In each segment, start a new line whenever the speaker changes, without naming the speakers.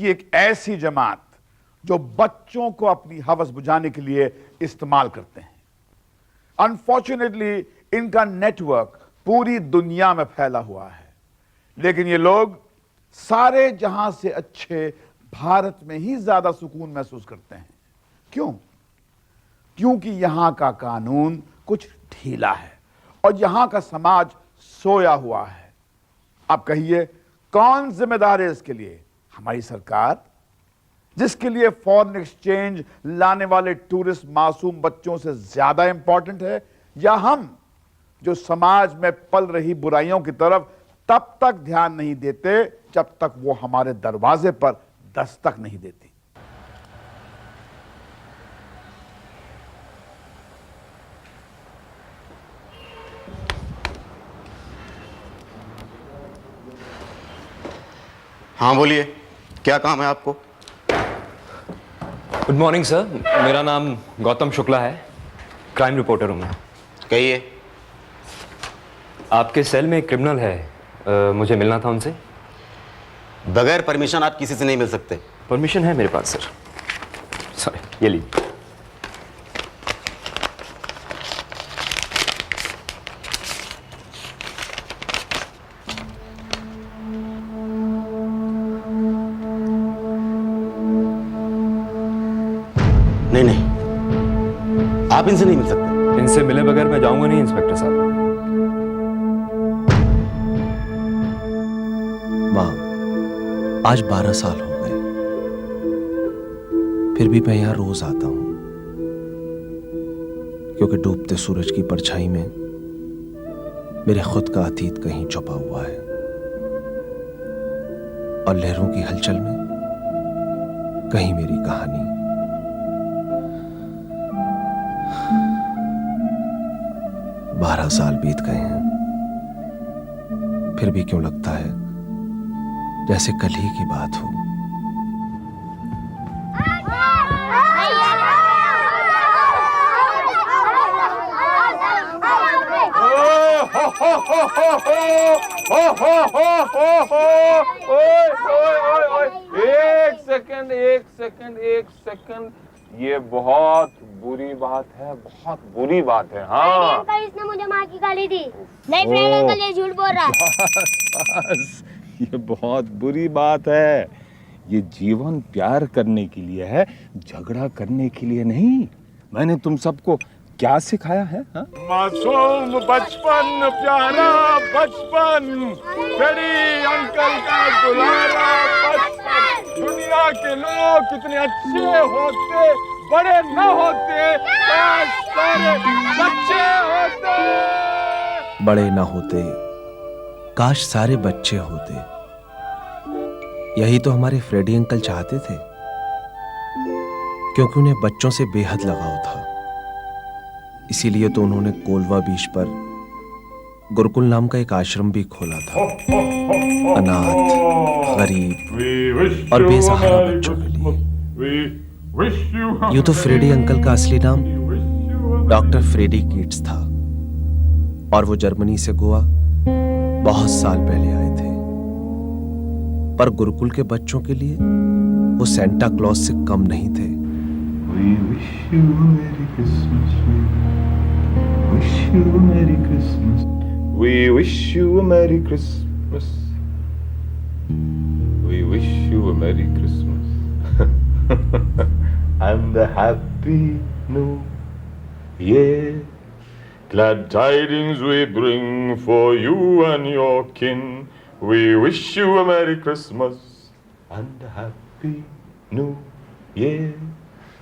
कि एक ऐसी जमात जो बच्चों को अपनी हवस बुझाने के लिए इस्तेमाल करते हैं। अनफॉर्चुनेटली इनका नेटवर्क पूरी दुनिया में फैला हुआ है, लेकिन ये लोग सारे जहां से अच्छे भारत में ही ज्यादा सुकून महसूस करते हैं। क्यों? क्योंकि यहां का कानून कुछ ढीला है और यहां का समाज सोया हुआ है। आप कहिए कौन जिम्मेदार है इसके लिए? हमारी सरकार, जिसके लिए फॉरेन एक्सचेंज लाने वाले टूरिस्ट मासूम बच्चों से ज्यादा इंपॉर्टेंट है, या हम जो समाज में पल रही बुराइयों की तरफ तब तक ध्यान नहीं देते जब तक वो हमारे दरवाजे पर दस्तक नहीं देती।
हाँ बोलिए, क्या काम है आपको?
गुड मॉर्निंग सर, मेरा नाम गौतम शुक्ला है, क्राइम रिपोर्टर हूँ मैं।
कहिए।
आपके सेल में एक क्रिमिनल है, मुझे मिलना था उनसे।
बगैर परमिशन आप किसी से नहीं मिल सकते।
परमिशन है मेरे पास सर। सॉरी, ये लीजिए।
नहीं नहीं, आप इनसे नहीं मिल सकते।
इनसे मिले बगैर मैं जाऊंगा नहीं इंस्पेक्टर साहब।
माँ, आज 12 साल हो गए, फिर भी मैं यहां रोज आता हूं, क्योंकि डूबते सूरज की परछाई में मेरे खुद का अतीत कहीं छुपा हुआ है और लहरों की हलचल में कहीं मेरी कहानी। बारह साल बीत गए हैं, फिर भी क्यों लगता है जैसे कल ही की बात हो।
एक सेकंड, ये बहुत बुरी बात है, बहुत बुरी बात है। हाँ
अंकल, इसने मुझे माँ की गाली दी। नहीं फ्रेंड अंकल, ये झूठ बोल रहा है।
बस, ये बहुत बुरी बात है। ये जीवन प्यार करने के लिए है, झगड़ा करने के लिए नहीं। मैंने तुम सबको क्या सिखाया है? मासूम बचपन, प्यारा बचपन, फ्रेडी अंकल का दुलारा बचपन। दुनिया के लोग कितने अच्छे होते, बड़े न होते, काश सारे बच्चे होते।
बड़े ना होते, काश सारे बच्चे होते। यही तो हमारे फ्रेडी अंकल चाहते थे, क्योंकि उन्हें बच्चों से बेहद लगाव था। इसीलिए तो उन्होंने कोलवा बीच पर गुरुकुल नाम का एक आश्रम भी खोला था, अनाथ, गरीब और बेसहारा बच्चों के लिए। यूं तो फ्रेडी अंकल का असली नाम डॉक्टर फ्रेडी कीट्स था और वो जर्मनी से गोवा बहुत साल पहले आए थे, पर गुरुकुल के बच्चों के लिए वो सेंटा क्लॉज से कम नहीं थे।
We wish you a Merry Christmas. We wish you a Merry Christmas.
We wish you a Merry Christmas. We wish you a Merry Christmas.
And a Happy New Year.
Glad tidings we bring for you and your kin. We wish you a Merry Christmas.
And a Happy New Year.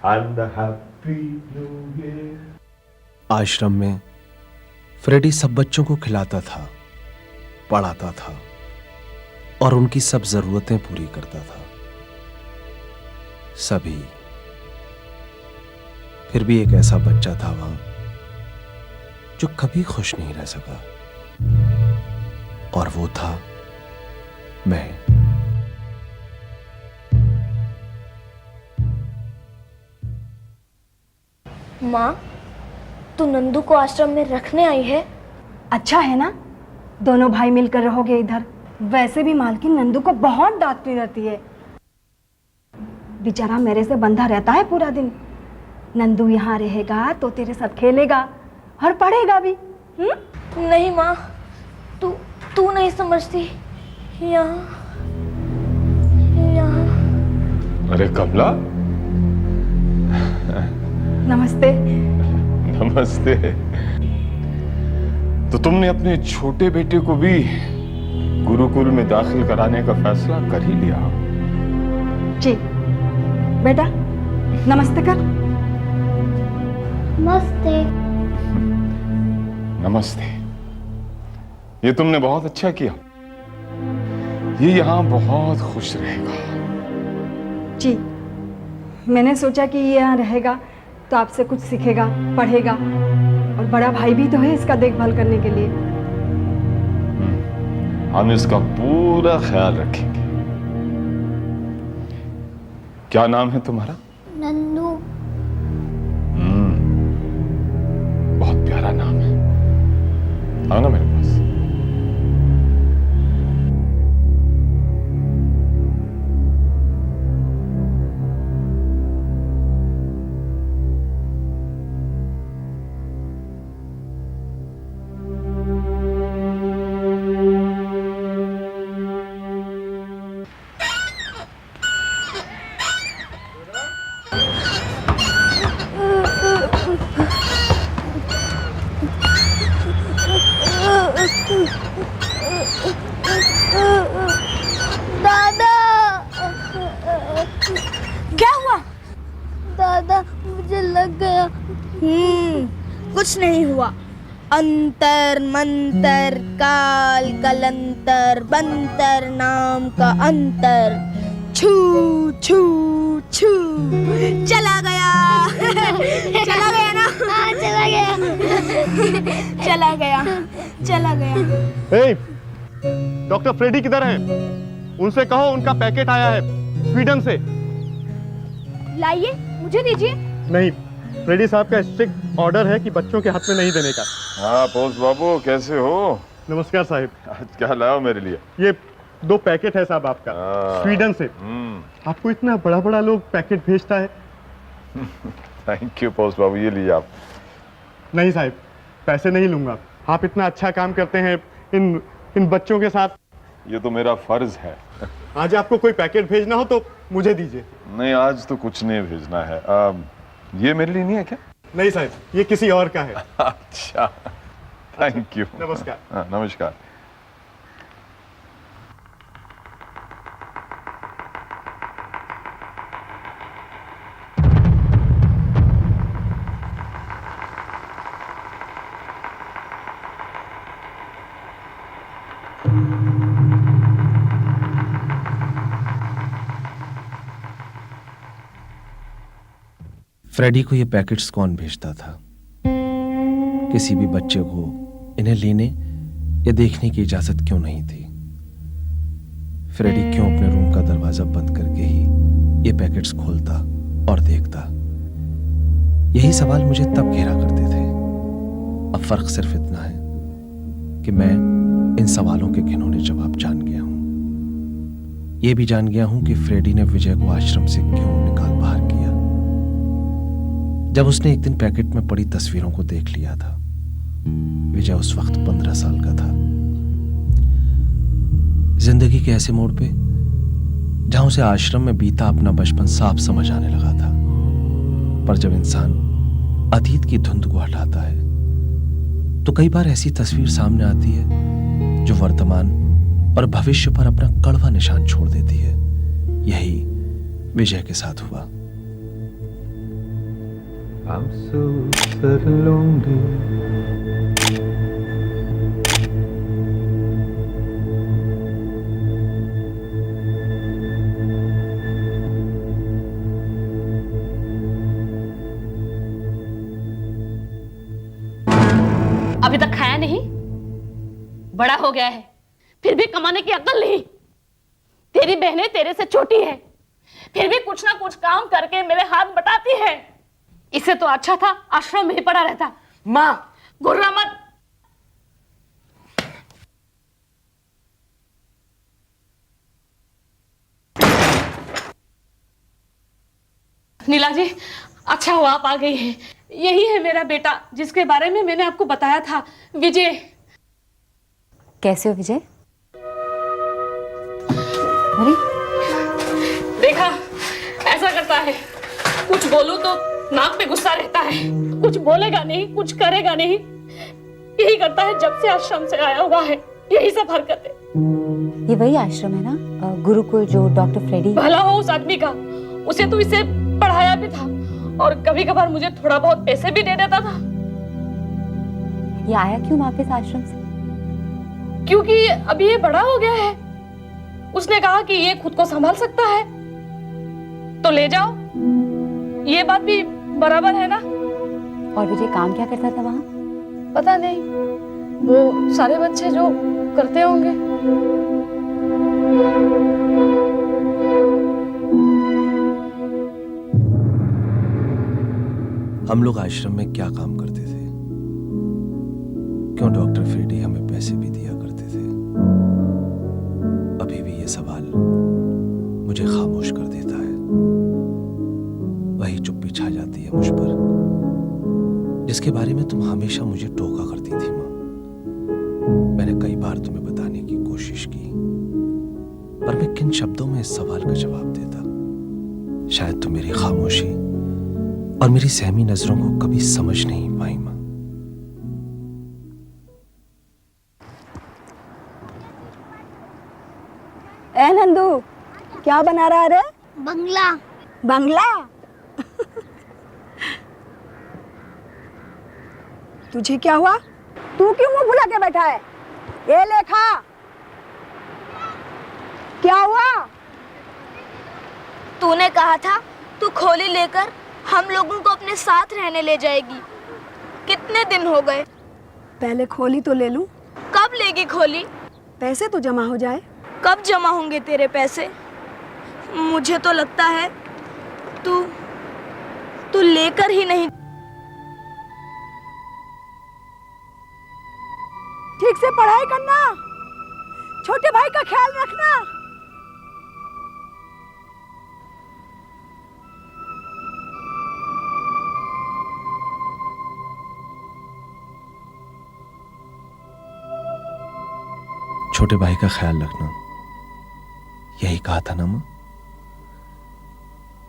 And a Happy New Year.
आश्रम में Freddy सब बच्चों को खिलाता था, पढ़ाता था और उनकी सब जरूरतें पूरी करता था। सभी। फिर भी एक ऐसा बच्चा था वहां जो कभी खुश नहीं रह सका, और वो था मैं।
माँ, तू नंदू को आश्रम में रखने आई है?
अच्छा है ना, दोनों भाई मिलकर रहोगे इधर। वैसे भी मालकिन नंदू को बहुत डांटती रहती है। बेचारा मेरे से बंधा रहता है पूरा दिन। नंदू यहाँ रहेगा तो तेरे साथ खेलेगा और पढ़ेगा भी।
नहीं माँ, तू नहीं समझती। यहाँ
अरे कमला,
नमस्ते।
नमस्ते। तो तुमने अपने छोटे बेटे को भी गुरुकुल में दाखिल कराने का फैसला कर ही लिया?
जी बेटा, नमस्ते कर।
नमस्ते।
नमस्ते। ये तुमने बहुत अच्छा किया। ये यहाँ बहुत खुश रहेगा।
जी, मैंने सोचा कि ये यहाँ रहेगा तो आपसे कुछ सीखेगा, पढ़ेगा, और बड़ा भाई भी तो है इसका देखभाल करने के लिए।
हम इसका पूरा ख्याल रखेंगे। क्या नाम है तुम्हारा?
नंदू।
बहुत प्यारा नाम है। आओ ना मेरे पास।
दादा,
क्या हुआ?
दादा मुझे लग गया।
कुछ नहीं हुआ। अंतर मंतर काल कलंतर बंतर नाम का अंतर, छू छू छू, चला गया। चला गया ना?
हाँ, चला गया।
चला गया, चला गया।
ए, डॉक्टर फ्रेडी किधर है? उनसे कहो उनका पैकेट आया है स्वीडन से।
लाइए, मुझे दीजिए।
नहीं, फ्रेडी साहब का स्ट्रिक्ट ऑर्डर है कि बच्चों के हाथ में नहीं देने का।
हाँ पोस्ट बाबू, कैसे हो?
नमस्कार साहिब।
आज क्या लाओ मेरे लिए?
ये 2 पैकेट है साहब आपका, स्वीडन से। आपको इतना बड़ा बड़ा लोग पैकेट भेजता है।
थैंक यू पोस्ट बाबू, ये लीजिए आप।
नहीं साहिब, पैसे नहीं लूंगा। आप इतना अच्छा काम करते हैं इन बच्चों के साथ।
ये तो मेरा फर्ज है।
आज आपको कोई पैकेट भेजना हो तो मुझे दीजिए।
नहीं, आज तो कुछ नहीं भेजना है। ये मेरे लिए नहीं है क्या?
नहीं साहिब, ये किसी और का है।
अच्छा, थैंक यू।
नमस्कार।
हाँ, नमस्कार।
फ्रेडी को ये पैकेट्स कौन भेजता था? किसी भी बच्चे को इन्हें लेने या देखने की इजाजत क्यों नहीं थी? फ्रेडी क्यों अपने रूम का दरवाजा बंद करके ही ये पैकेट्स खोलता और देखता? यही सवाल मुझे तब घेरा करते थे। अब फर्क सिर्फ इतना है कि मैं इन सवालों के घिनौने जवाब जान गया हूं। यह भी जान गया हूं कि फ्रेडी ने विजय को आश्रम से क्यों निकाल बाहर किया। जब उसने एक दिन पैकेट में पड़ी तस्वीरों को देख लिया था, विजय उस वक्त 15 साल का था। जिंदगी के ऐसे मोड़ पे जहां उसे आश्रम में बीता अपना बचपन साफ समझ आने लगा था। पर जब इंसान अतीत की धुंध को हटाता है तो कई बार ऐसी तस्वीर सामने आती है जो वर्तमान और भविष्य पर अपना कड़वा निशान छोड़ देती है। यही विजय के साथ हुआ।
I'm so sad and lonely.
अभी तक खाया नहीं? बड़ा हो गया है, फिर भी कमाने की अक्ल नहीं। तेरी बहनें तेरे से छोटी है, फिर भी कुछ ना कुछ काम करके मेरे हाथ बटाती है। इससे तो अच्छा था आश्रम में ही पड़ा रहता। माँ, गुर्रा मत। नीला जी, अच्छा हुआ आप आ गई हैं। यही है मेरा बेटा जिसके बारे में मैंने आपको बताया था, विजय।
कैसे हो विजय? अरे
देखा, ऐसा करता है, कुछ बोलूं तो नाक पे गुस्सा रहता है, कुछ बोलेगा नहीं, कुछ करेगा नहीं। यही करता है जब से आश्रम से आया हुआ है, यही सब हरकतें।
ये वही आश्रम है ना, गुरुकुल, जो डॉक्टर फ्रेडी?
भला हो उस आदमी का, उसे तो इसे पढ़ाया भी था और कभी कभार मुझे थोड़ा बहुत पैसे भी दे देता था।
ये आया क्यों वापस आश्रम से?
क्योंकि अभी ये बड़ा हो गया है। उसने कहा कि ये खुद को संभाल सकता है, तो ले जाओ। ये बात भी बराबर है ना।
और विजय काम क्या करता था वहाँ?
पता नहीं, वो सारे बच्चे जो करते होंगे।
हम लोग आश्रम में क्या काम करते थे? क्यों डॉक्टर फ्रेडी हमें पैसे भी दिया करते थे? अभी भी ये सवाल मुझे खामोश कर देता है। वही चुप्पी छा जाती है मुझ पर, जिसके बारे में तुम हमेशा मुझे टोका करती थी माँ। मैंने कई बार तुम्हें बताने की कोशिश की, पर मैं किन शब्दों में इस सवाल का जवाब देता? शायद तुम मेरी खामोशी और मेरी सहमी नजरों को कभी समझ नहीं पाई माँ।
ए नंदू, क्या बना रहा है रे?
बंगला।
बंगला? तुझे क्या हुआ? तू क्यों मुंह फुला के बैठा है? ये लेखा, क्या हुआ?
तूने कहा था तू खोली लेकर हम लोगों को अपने साथ रहने ले जाएगी। कितने दिन हो गए?
पहले खोली तो ले लूं।
कब लेगी खोली?
पैसे तो जमा हो जाए।
कब जमा होंगे तेरे पैसे? मुझे तो लगता है तू लेकर ही नहीं।
ठीक से पढ़ाई करना, छोटे भाई का ख्याल रखना।
छोटे भाई का ख्याल रखना, यही कहा था ना माँ?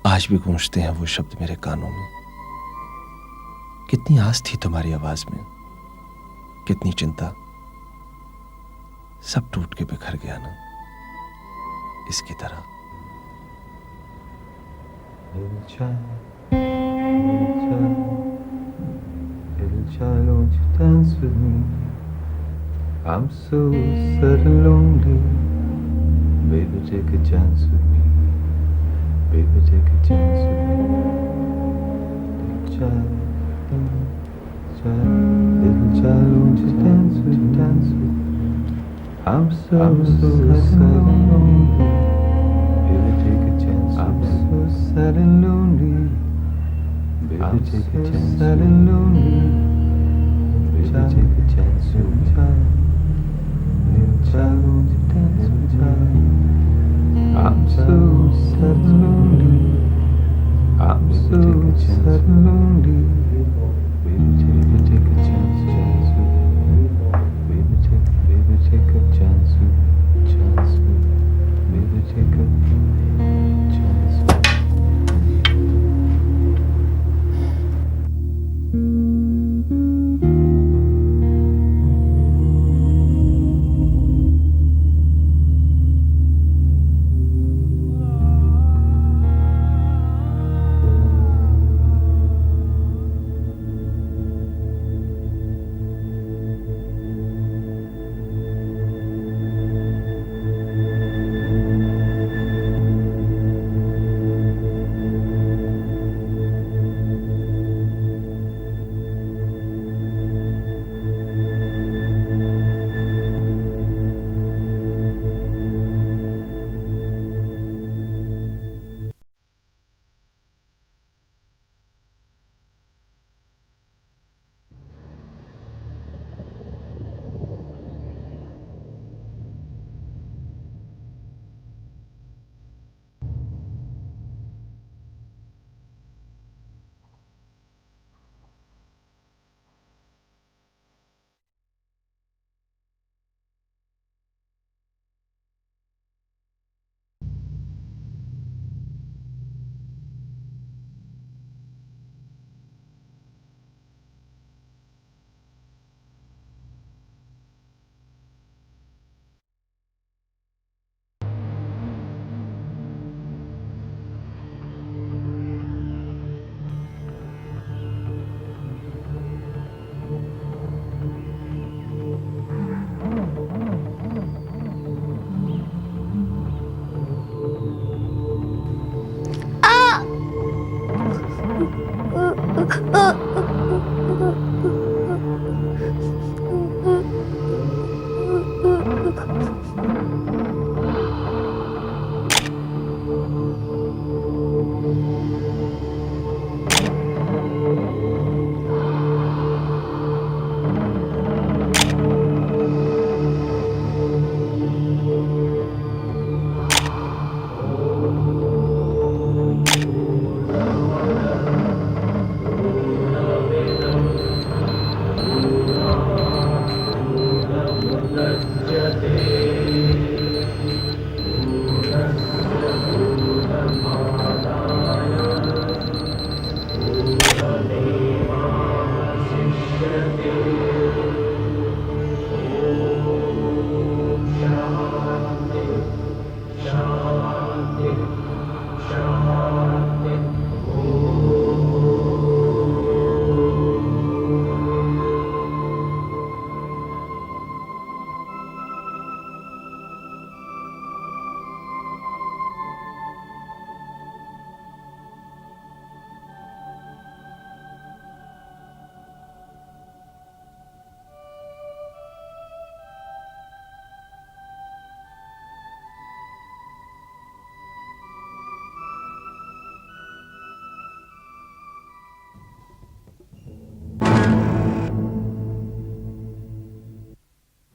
आज भी गूंजते हैं वो शब्द मेरे कानों में। कितनी आस थी तुम्हारी आवाज में, कितनी चिंता, सब टूट के बिखर गया ना, इसकी तरह।
I'm so sad and lonely. Baby, take a chance with me. Baby, take a chance with me. Little child, won't you dance with me? I'm so sad and lonely. Baby, take a chance with me. I'm so sad and lonely. Baby, take a chance with me. Baby, take a chance with me. Child, won't you dance with me? I'm so sad and lonely. I'm so sad and lonely. Baby, take a chance with me. Baby, take a chance with me. Chance with me. Baby, take a chance with me.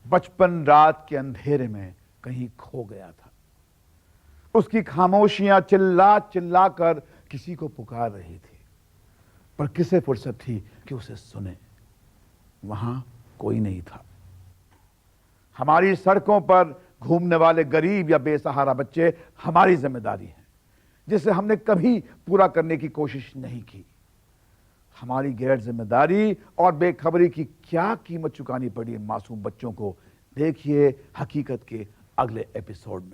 बचपन रात के अंधेरे में कहीं खो गया था। उसकी खामोशियां चिल्ला चिल्ला कर किसी को पुकार रही थी, पर किसे फुर्सत थी कि उसे सुने। वहां कोई नहीं था। हमारी सड़कों पर घूमने वाले गरीब या बेसहारा बच्चे हमारी जिम्मेदारी है, जिसे हमने कभी पूरा करने की कोशिश नहीं की। हमारी गैर जिम्मेदारी और बेखबरी की क्या कीमत चुकानी पड़ी इन मासूम बच्चों को, देखिए हकीकत के अगले एपिसोड में।